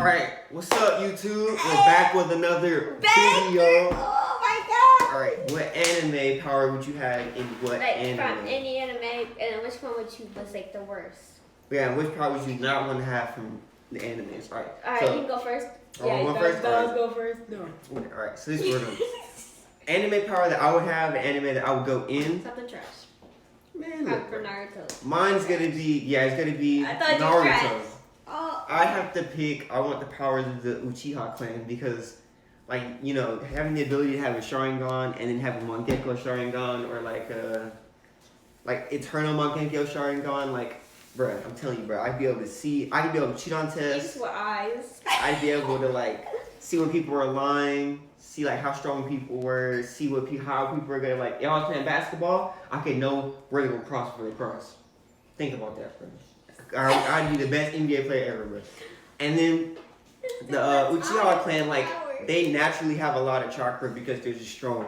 Alright, what's up YouTube? We're back with another video. Oh my god! Alright, what anime power would you have in what Like anime? from any anime, and which one would you was like the worst? Yeah, which power would you not want to have from the animes? Alright. Alright, you can go first. I'm going first? Does go first. No. Alright, so this is what anime power that I would have, an anime that I would go in. Something trash. Man, For Naruto. mine's gonna be, it's gonna be I thought you were trash. Naruto. Oh. I have to pick, I want the powers of the Uchiha clan because, like, you know, having the ability to have a Sharingan and then have a Mangekyo Sharingan or like Eternal Mangekyo Sharingan, like, bruh, I'm telling you, bruh, I'd be able to see, I'd be able to cheat on tests. These were eyes. I'd be able to, like, see when people were lying, see, like, how strong people were, see how people were gonna, like, if I was playing basketball, I could know where to go cross before they cross. Think about that, bruh. I'd be the best NBA player ever, bro. And then the Uchiha clan, like, they naturally have a lot of chakra because they're just strong.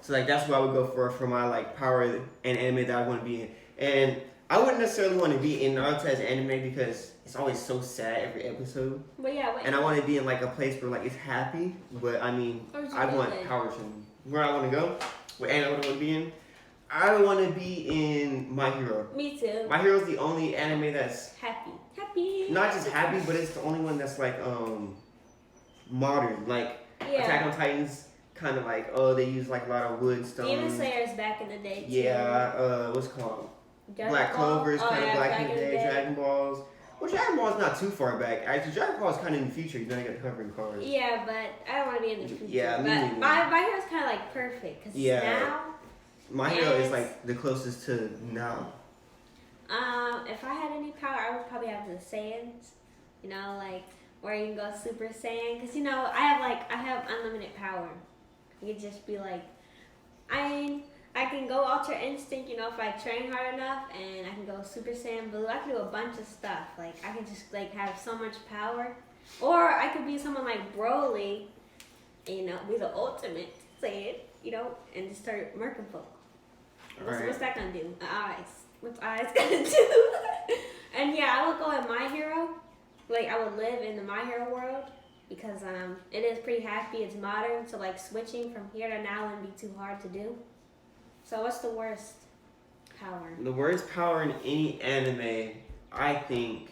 So, like, that's what I would go for my, like, power and anime that I want to be in. And I wouldn't necessarily want to be in Naruto as an anime because it's always so sad every episode. But yeah, wait. And I want to be in, like, a place where, like, it's happy. But, I mean, I want power to where I want to go, what anime I want to be in. I want to be in My Hero. Me too. My Hero's the only anime that's Happy. not just happy, but it's the only one that's like modern. Like Attack on Titan's kind of like they use like a lot of wood stones. Demon Slayer's back in the day too. Yeah. What's it called? Black Clover's kind of back in the day. Dragon Balls. Well, Dragon Ball's not too far back. Actually, Dragon Ball's kind of in the future. You know, you got the covering cars. Yeah, but I don't want to be in the future. Yeah, but my Hero's kind of like perfect because now. My Hero is like the closest to now. If I had any power, I would probably have the Saiyans. You know, like where you can go Super Saiyan. Cause you know, I have unlimited power. You could just be like, I can go Ultra Instinct. You know, if I train hard enough, and I can go Super Saiyan Blue. I can do a bunch of stuff. Like I can just like have so much power, or I could be someone like Broly. You know, be the ultimate Saiyan. You know, and just start murking folk. What's that gonna do? Eyes. What's eyes gonna do? And yeah, I would go in My Hero. Like I would live in the My Hero world because it is pretty happy. It's modern, so like switching from here to now wouldn't be too hard to do. So what's the worst power? The worst power in any anime, I think,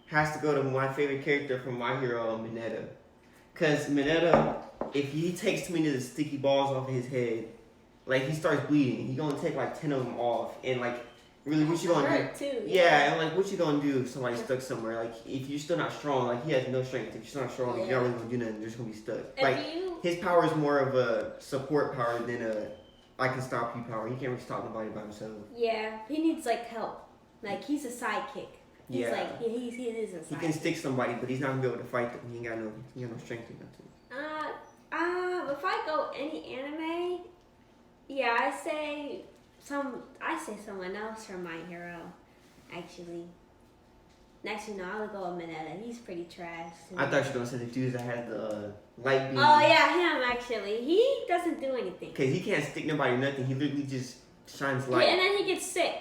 has to go to my favorite character from My Hero, Mineta. Cause Mineta, if he takes too many of the sticky balls off his head, like, he starts bleeding. He gonna take, like, 10 of them off. And, like, really, what you gonna do? Too, yeah, and, like, what you gonna do if somebody's stuck somewhere? Like, if you're still not strong, like, he has no strength. If you're still not strong, you're not really gonna do nothing. You're just gonna be stuck. Like, his power is more of a support power than a I can stop you power. He can't really stop nobody by himself. Yeah, he needs, like, help. Like, he's a sidekick. He's like, he is a sidekick. He can stick somebody, but he's not gonna be able to fight them. He ain't got no strength or nothing. If I go any anime... Yeah, I say someone else from My Hero, actually. Actually, no, I would go with Mineta. He's pretty trash. I thought you were going to say the dude that had the light beam. Oh, yeah, him, actually. He doesn't do anything. Because he can't stick nobody nothing. He literally just shines light. Yeah, and then he gets sick.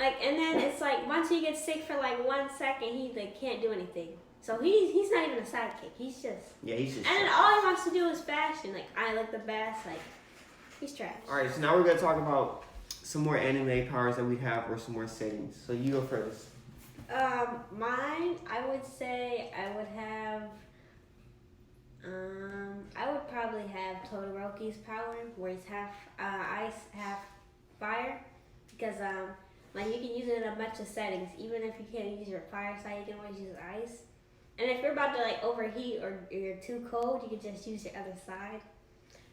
Like, and then it's like, once he gets sick for like 1 second, he like can't do anything. So he's not even a sidekick. He's just... Yeah, he's just... And then all he wants to do is fashion. Like, I look the best, like... He's trash. Alright, so now we're going to talk about some more anime powers that we have or some more settings. So you go first. Mine, I would say I would have, I would probably have Todoroki's power, where he's half ice, half fire. Because, like, you can use it in a bunch of settings. Even if you can't use your fire side, you can always use ice. And if you're about to, like, overheat or you're too cold, you can just use your other side.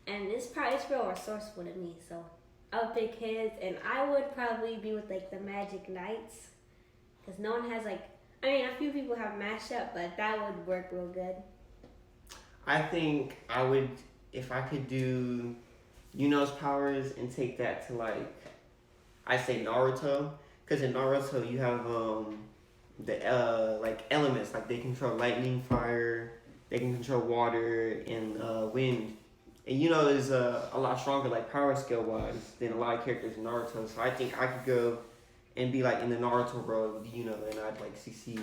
And it's real resourceful to me, so I would pick his, and I would probably be with like the Magic Knights, because no one has like, I mean, a few people have mashup, but that would work real good. I think I would, if I could do Yuno's powers and take that to like, I say Naruto, because in Naruto you have the like elements, like they control lightning, fire, they can control water and wind. And Yuno is a lot stronger, like, power scale-wise than a lot of characters in Naruto. So I think I could go and be, like, in the Naruto world with Yuno, and I'd, like, succeed.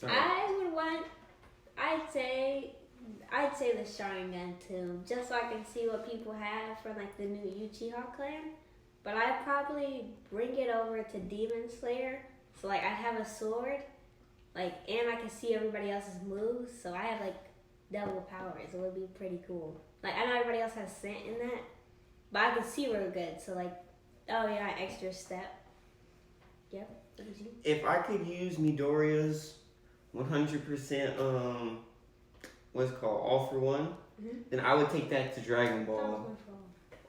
I would want would say the Sharingan too, just so I can see what people have for like the new Uchiha clan. But I'd probably bring it over to Demon Slayer. So like I'd have a sword, like, and I can see everybody else's moves. So I have like double powers. It would be pretty cool. Like I know everybody else has scent in that, but I can see real good. So like, oh yeah, extra step. Yep. What did you? If I could use Midoriya's 100% what's it called, all for one, then I would take that to Dragon Ball.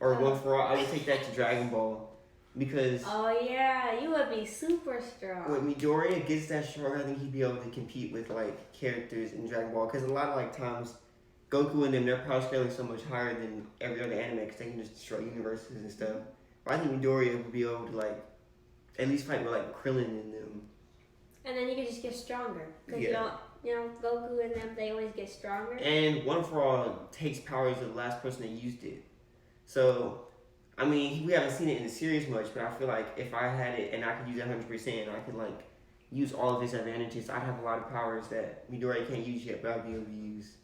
Or one for all, I would take that to Dragon Ball. Because oh yeah, you would be super strong. when Midoriya gets that strong, I think he'd be able to compete with like characters in Dragon Ball. Because a lot of like times, Goku and them, their power scale is so much higher than every other anime because they can just destroy universes and stuff. But I think Midoriya would be able to like at least fight with like Krillin and them. And then you can just get stronger. Because Yeah. you know, Goku and them, they always get stronger. And One for All takes powers of the last person that used it. So, I mean, we haven't seen it in the series much, but I feel like if I had it and I could use it 100% and I could like use all of his advantages, I'd have a lot of powers that Midoriya can't use yet, but I'd be able to use.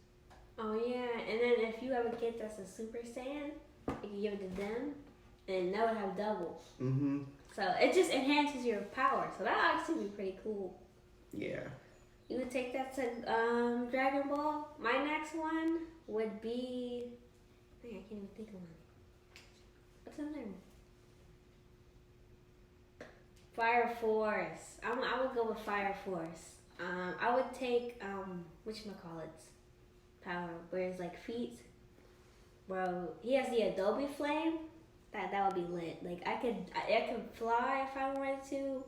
Oh yeah, and then if you have a kid that's a Super Saiyan, you can give it to them, and that would have doubles. Mm-hmm. So it just enhances your power. So that would actually be pretty cool. Yeah. You would take that to Dragon Ball. My next one would be, I can't even think of one. What's another one? Fire Force. I would go with Fire Force. I would take whatchamacallit's power, where it's like feet. Bro, he has the Adobe Flame. That would be lit. Like I could fly if I wanted to.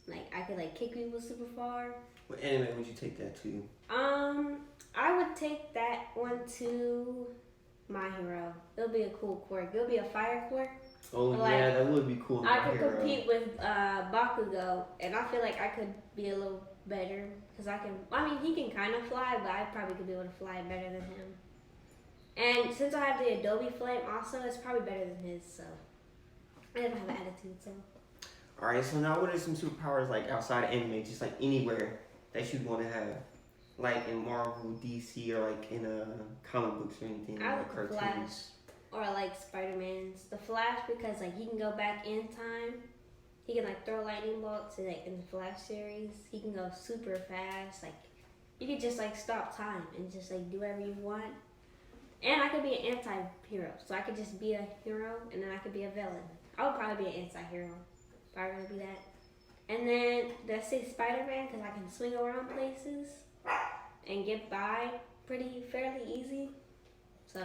Like I could like kick people super far. What anime would you take that to? I would take that one to My Hero. It'll be a cool quirk. It'll be a fire quirk. Oh Like, yeah, that would be cool. I could compete with Bakugo, and I feel like I could be a little better because I can. I mean, he can kind of fly, but I probably could be able to fly better than him. And since I have the Adobe Flame, also, it's probably better than his. So I don't have an attitude. So. All right, so now what are some superpowers like outside of anime, just like anywhere that you'd want to have, like in Marvel, DC, or like in comic books or anything, I like like the cartoons? Flash. Or like Spider-Man's. The Flash because like he can go back in time. He can like throw lightning bolts like in the Flash series. He can go super fast. Like you could just like stop time and just like do whatever you want. And I could be an anti-hero. So I could just be a hero and then I could be a villain. I would probably be an anti-hero if I were gonna be that. And then let's say Spider-Man because I can swing around places and get by fairly easy. So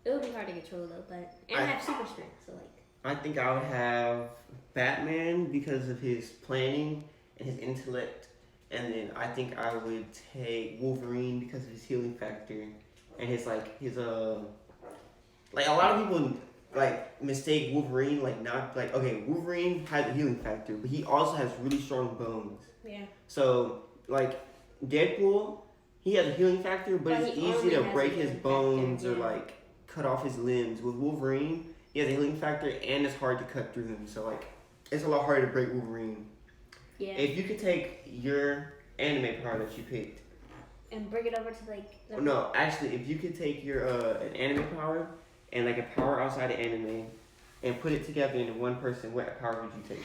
it would be hard to control though, but I have super strength, so like. I think I would have Batman because of his planning and his intellect, and then I think I would take Wolverine because of his healing factor and his like a lot of people like mistake Wolverine like not like okay Wolverine has a healing factor, but he also has really strong bones. Yeah. So like Deadpool, he has a healing factor, but it's he easy to only has break a his healing bones factor, or yeah. like cut off his limbs. With Wolverine, he has a healing factor and it's hard to cut through him. So like it's a lot harder to break Wolverine. Yeah. If you could take your anime power that you picked. And bring it over to like. No, actually, if you could take your an anime power and like a power outside of anime and put it together into one person, what power would you take?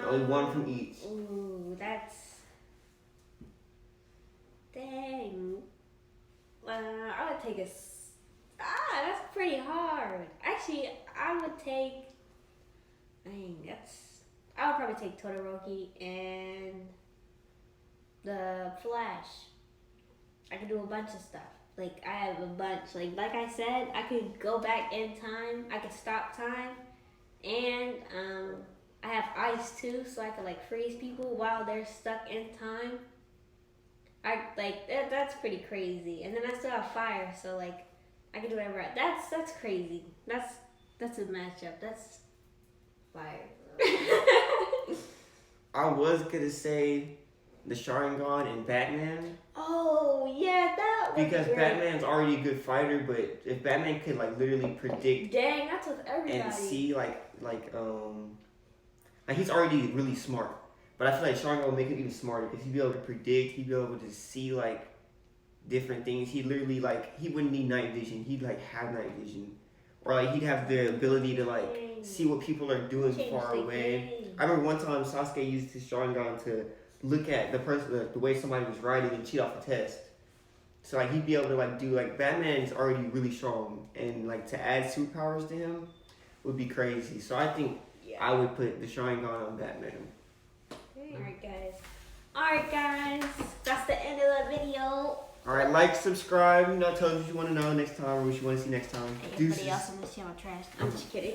Only one from each. Ooh, that's. Dang. I would take that's pretty hard. Actually, I would take. Dang, I would probably take Todoroki and the Flash. I could do a bunch of stuff. Like I have a bunch. Like I said, I could go back in time. I could stop time, and I have ice too, so I could like freeze people while they're stuck in time. I like that's pretty crazy. And then I still have fire, so like I can do whatever. That's crazy. That's a matchup. That's fire. I was gonna say the Sharingan and Batman. Oh yeah, that would Because be great. Batman's already a good fighter, but if Batman could like literally predict Dang, that's with everybody. and see like he's already really smart. But I feel like Sharingan will make him even smarter because he'd be able to predict, he'd be able to see like different things. He literally like he wouldn't need night vision. He'd like have night vision, or like he'd have the ability to like see what people are doing far away. I remember one time Sasuke used his Sharingan to look at the way somebody was riding and cheat off a test. So like he'd be able to like do like Batman is already really strong, and like to add superpowers to him would be crazy. So I think I would put the Sharingan on Batman. Alright guys, that's the end of the video. Alright, like, subscribe, tell us what you want to know next time or what you want to see next time. Everybody else on this channel trash. I'm just kidding.